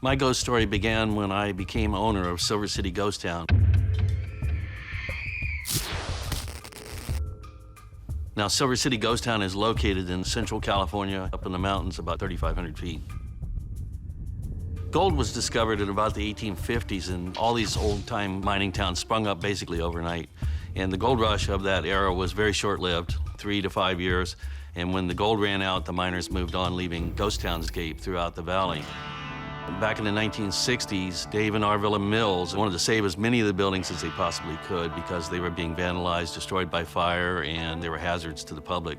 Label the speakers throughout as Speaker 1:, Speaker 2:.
Speaker 1: My ghost story began when I became owner of Silver City Ghost Town. Now, Silver City Ghost Town is located in central California, up in the mountains about 3,500 feet. Gold was discovered in about the 1850s, and all these old-time mining towns sprung up basically overnight. And the gold rush of that era was very short-lived, 3 to 5 years. And when the gold ran out, the miners moved on, leaving ghost townscape throughout the valley. Back in the 1960s, Dave and Arvilla Mills wanted to save as many of the buildings as they possibly could because they were being vandalized, destroyed by fire, and they were hazards to the public.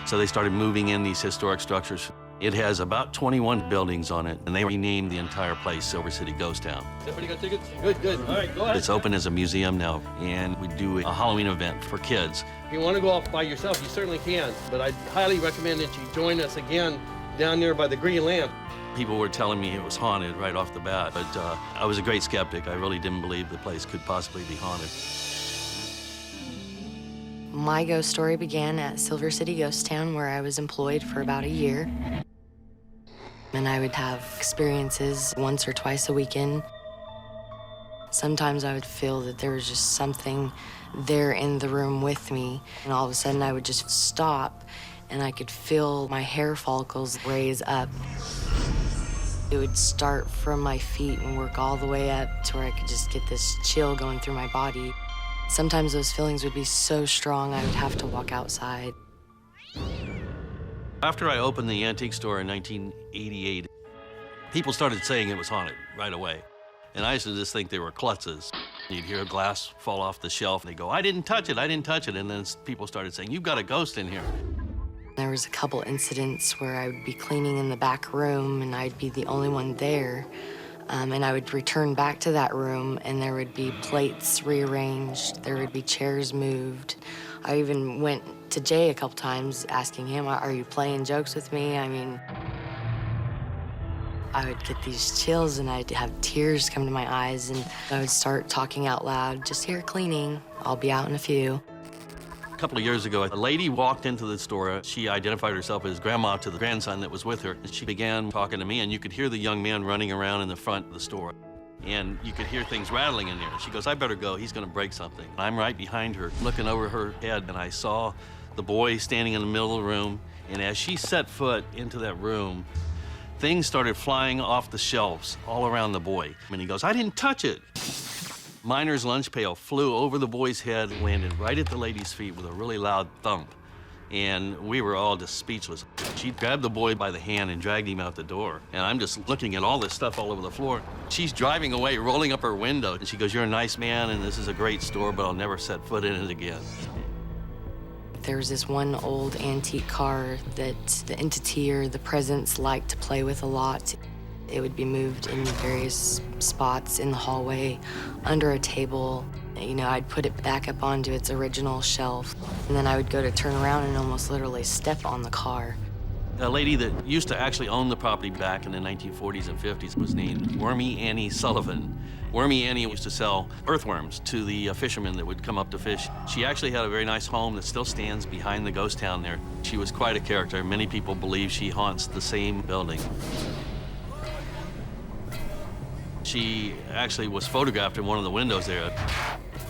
Speaker 1: So they started moving in these historic structures. It has about 21 buildings on it, and they renamed the entire place Silver City Ghost Town.
Speaker 2: Everybody got tickets? Good, good. All right, go ahead.
Speaker 1: It's open as a museum now, and we do a Halloween event for kids.
Speaker 2: If you want to go off by yourself, you certainly can, but I highly recommend that you join us again down there by the Green Lamp.
Speaker 1: People were telling me it was haunted right off the bat, but I was a great skeptic. I really didn't believe the place could possibly be haunted.
Speaker 3: My ghost story began at Silver City Ghost Town, where I was employed for about a year. And I would have experiences once or twice a weekend. Sometimes I would feel that there was just something there in the room with me, and all of a sudden I would just stop, and I could feel my hair follicles raise up. It would start from my feet and work all the way up to where I could just get this chill going through my body. Sometimes those feelings would be so strong I would have to walk outside.
Speaker 1: After I opened the antique store in 1988, people started saying it was haunted right away. And I used to just think they were klutzes. You'd hear a glass fall off the shelf, and they'd go, I didn't touch it, I didn't touch it. And then people started saying, you've got a ghost in here.
Speaker 3: There was a couple incidents where I would be cleaning in the back room and I'd be the only one there. And I would return back to that room and there would be plates rearranged, there would be chairs moved. I even went to Jay a couple times asking him, are you playing jokes with me? I mean, I would get these chills and I'd have tears come to my eyes and I would start talking out loud, just here cleaning, I'll be out in a few.
Speaker 1: A couple of years ago, a lady walked into the store. She identified herself as grandma to the grandson that was with her. And she began talking to me, and you could hear the young man running around in the front of the store. And you could hear things rattling in there. She goes, I better go, he's gonna break something. I'm right behind her, looking over her head, and I saw the boy standing in the middle of the room. And as she set foot into that room, things started flying off the shelves all around the boy. And he goes, I didn't touch it. Miner's lunch pail flew over the boy's head, landed right at the lady's feet with a really loud thump. And we were all just speechless. She grabbed the boy by the hand and dragged him out the door. And I'm just looking at all this stuff all over the floor. She's driving away, rolling up her window. And she goes, you're a nice man, and this is a great store, but I'll never set foot in it again.
Speaker 3: There was this one old antique car that the entity or the presence liked to play with a lot. It would be moved in various spots in the hallway, under a table. You know, I'd put it back up onto its original shelf, and then I would go to turn around and almost literally step on the car.
Speaker 1: A lady that used to actually own the property back in the 1940s and 50s was named Wormy Annie Sullivan. Wormy Annie used to sell earthworms to the fishermen that would come up to fish. She actually had a very nice home that still stands behind the ghost town there. She was quite a character. Many people believe she haunts the same building. She actually was photographed in one of the windows there.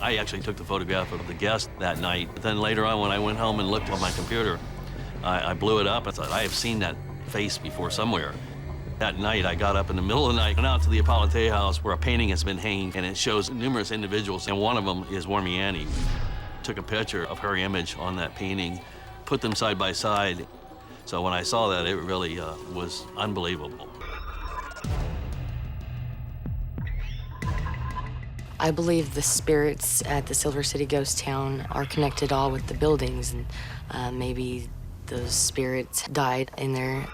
Speaker 1: I actually took the photograph of the guest that night. But then later on, when I went home and looked on my computer, I blew it up. I thought, I have seen that face before somewhere. That night, I got up in the middle of the night, went out to the Apollo Jailhouse where a painting has been hanging, and it shows numerous individuals, and one of them is Wormy Annie. Took a picture of her image on that painting, put them side by side. So when I saw that, it really was unbelievable.
Speaker 3: I believe the spirits at the Silver City Ghost Town are connected all with the buildings, and maybe those spirits died in there.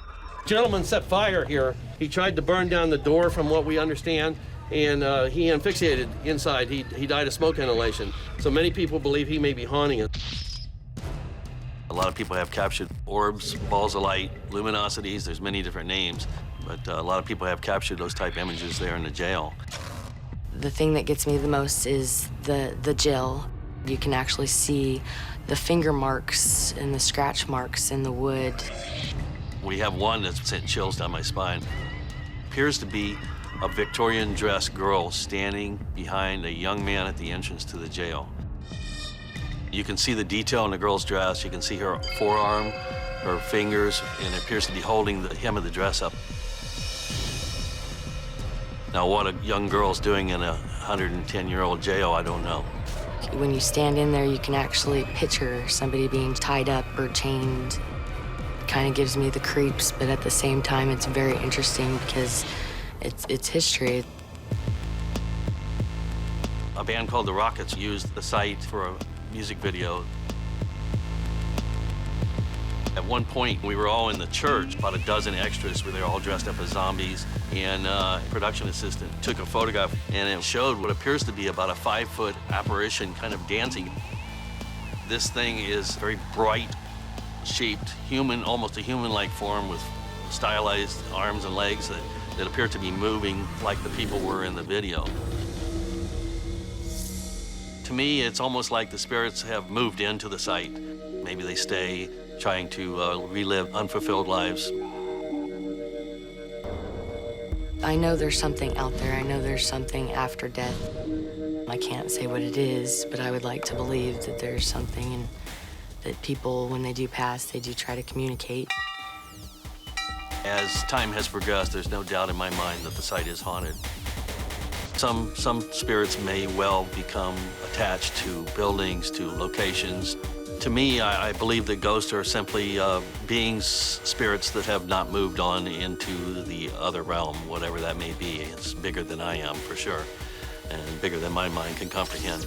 Speaker 2: Gentleman set fire here. He tried to burn down the door from what we understand, and he asphyxiated inside. He died of smoke inhalation. So many people believe he may be haunting it.
Speaker 1: A lot of people have captured orbs, balls of light, luminosities. There's many different names, but a lot of people have captured those type images there in the jail.
Speaker 3: The thing that gets me the most is the gel. You can actually see the finger marks and the scratch marks in the wood.
Speaker 1: We have one that's sent chills down my spine. Appears to be a Victorian dressed girl standing behind a young man at the entrance to the jail. You can see the detail in the girl's dress. You can see her forearm, her fingers, and it appears to be holding the hem of the dress up. Now, what a young girl's doing in a 110-year-old jail, I don't know.
Speaker 3: When you stand in there, you can actually picture somebody being tied up or chained. It kind of gives me the creeps, but at the same time, it's very interesting because it's history.
Speaker 1: A band called the Rockets used the site for a music video. At one point, we were all in the church, about a dozen extras where they were all dressed up as zombies, and a production assistant took a photograph, and it showed what appears to be about a 5-foot apparition kind of dancing. This thing is very bright shaped, human, almost a human-like form with stylized arms and legs that appear to be moving like the people were in the video. To me, it's almost like the spirits have moved into the site. Maybe they stay trying to relive unfulfilled lives.
Speaker 3: I know there's something out there. I know there's something after death. I can't say what it is, but I would like to believe that there's something and that people, when they do pass, they do try to communicate.
Speaker 1: As time has progressed, there's no doubt in my mind that the site is haunted. Some spirits may well become attached to buildings, to locations. To me, I believe that ghosts are simply beings, spirits that have not moved on into the other realm, whatever that may be. It's bigger than I am, for sure, and bigger than my mind can comprehend.